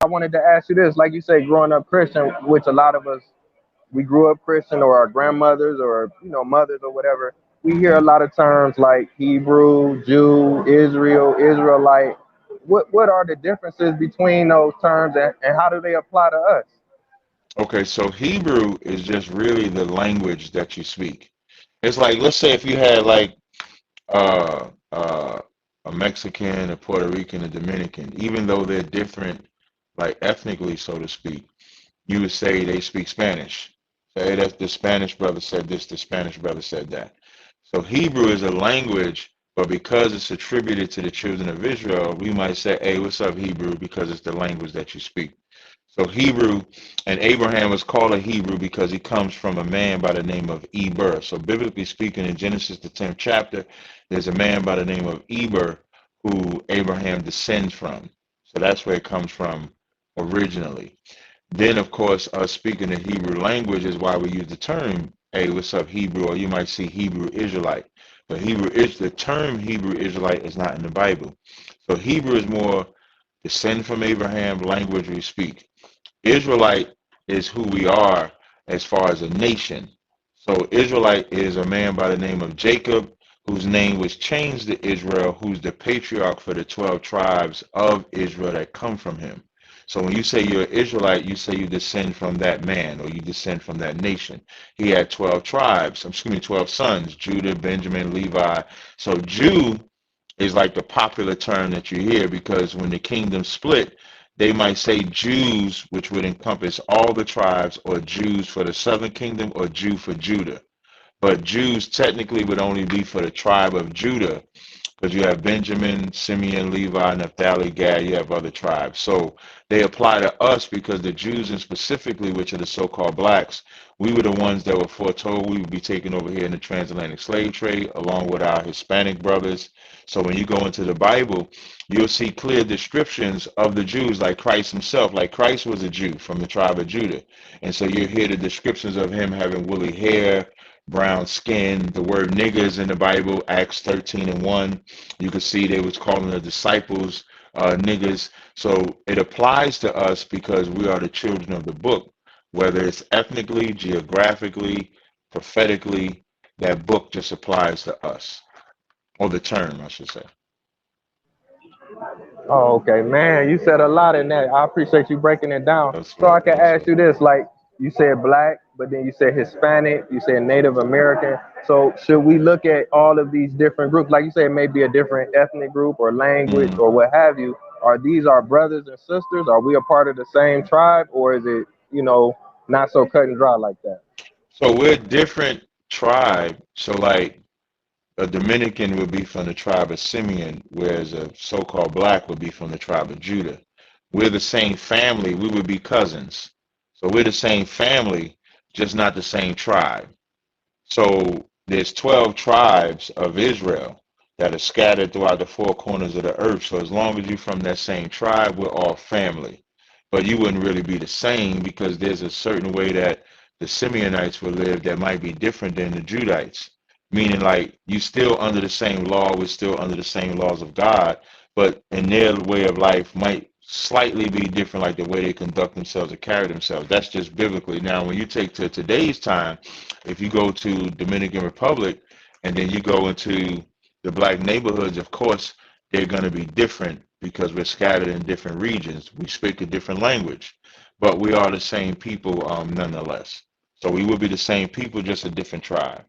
I wanted to ask you this. Like you say, growing up Christian, which a lot of us we grew up Christian, or our grandmothers, or mothers, or whatever. We hear a Hmm. lot of terms like Hebrew, Jew, Israel, Israelite. What are the differences between those terms, and how do they apply to us? Okay, so Hebrew is just really the language that you speak. It's like, let's say if you had like a Mexican, a Puerto Rican, a Dominican, even though they're different, like ethnically, so to speak, you would say they speak Spanish. Say that the Spanish brother said this, the Spanish brother said that. So Hebrew is a language, but because it's attributed to the children of Israel, we might say, hey, what's up, Hebrew? Because it's the language that you speak. So Hebrew, and Abraham was called a Hebrew because he comes from a man by the name of Eber. So biblically speaking, in Genesis, the 10th chapter, there's a man by the name of Eber who Abraham descends from. So that's where it comes from originally. Then, of course, us speaking the Hebrew language is why we use the term, hey, what's up, Hebrew? Or you might see Hebrew Israelite. But the term Hebrew Israelite is not in the Bible. So Hebrew is more descend from Abraham, language we speak. Israelite is who we are as far as a nation. So Israelite is a man by the name of Jacob, whose name was changed to Israel, who's the patriarch for the 12 tribes of Israel that come from him. So when you say you're an Israelite, you say you descend from that man or you descend from that nation. He had 12 tribes, excuse me, 12 sons, Judah, Benjamin, Levi. So Jew is like the popular term that you hear because when the kingdom split, they might say Jews, which would encompass all the tribes, or Jews for the southern kingdom, or Jew for Judah. But Jews technically would only be for the tribe of Judah, because you have Benjamin, Simeon, Levi, Naphtali, Gad, you have other tribes. So they apply to us because the Jews, and specifically, which are the so-called blacks, we were the ones that were foretold we would be taken over here in the transatlantic slave trade, along with our Hispanic brothers. So when you go into the Bible, you'll see clear descriptions of the Jews, like Christ himself. Like Christ was a Jew from the tribe of Judah. And so you hear the descriptions of him having woolly hair, brown skin. The word niggers in the Bible, Acts 13 and 1. You can see they was calling the disciples niggers. So it applies to us because we are the children of the book, whether it's ethnically, geographically, prophetically, that book just applies to us, or the term, I should say. Oh, okay, man. You said a lot in that. I appreciate you breaking it down. That's So I right. can That's ask right. you this: like you said, black, but then you said Hispanic, you said Native American. So should we look at all of these different groups? Like you said, maybe a different ethnic group or language Mm. or what have you. Are these our brothers and sisters? Are we a part of the same tribe, or is it not so cut and dry like that? So we're a different tribe. So like a Dominican would be from the tribe of Simeon, whereas a so-called black would be from the tribe of Judah. We're the same family. We would be cousins. So we're the same family, just not the same tribe. So there's 12 tribes of Israel that are scattered throughout the four corners of the earth. So as long as you're from that same tribe, we're all family. But you wouldn't really be the same because there's a certain way that the Simeonites would live that might be different than the Judites. Meaning like you still under the same law, we're still under the same laws of God, but in their way of life might slightly be different, like the way they conduct themselves or carry themselves. That's just biblically. Now, when you take to today's time, if you go to Dominican Republic and then you go into the black neighborhoods, of course, they're going to be different because we're scattered in different regions. We speak a different language, but we are the same people nonetheless. So we will be the same people, just a different tribe.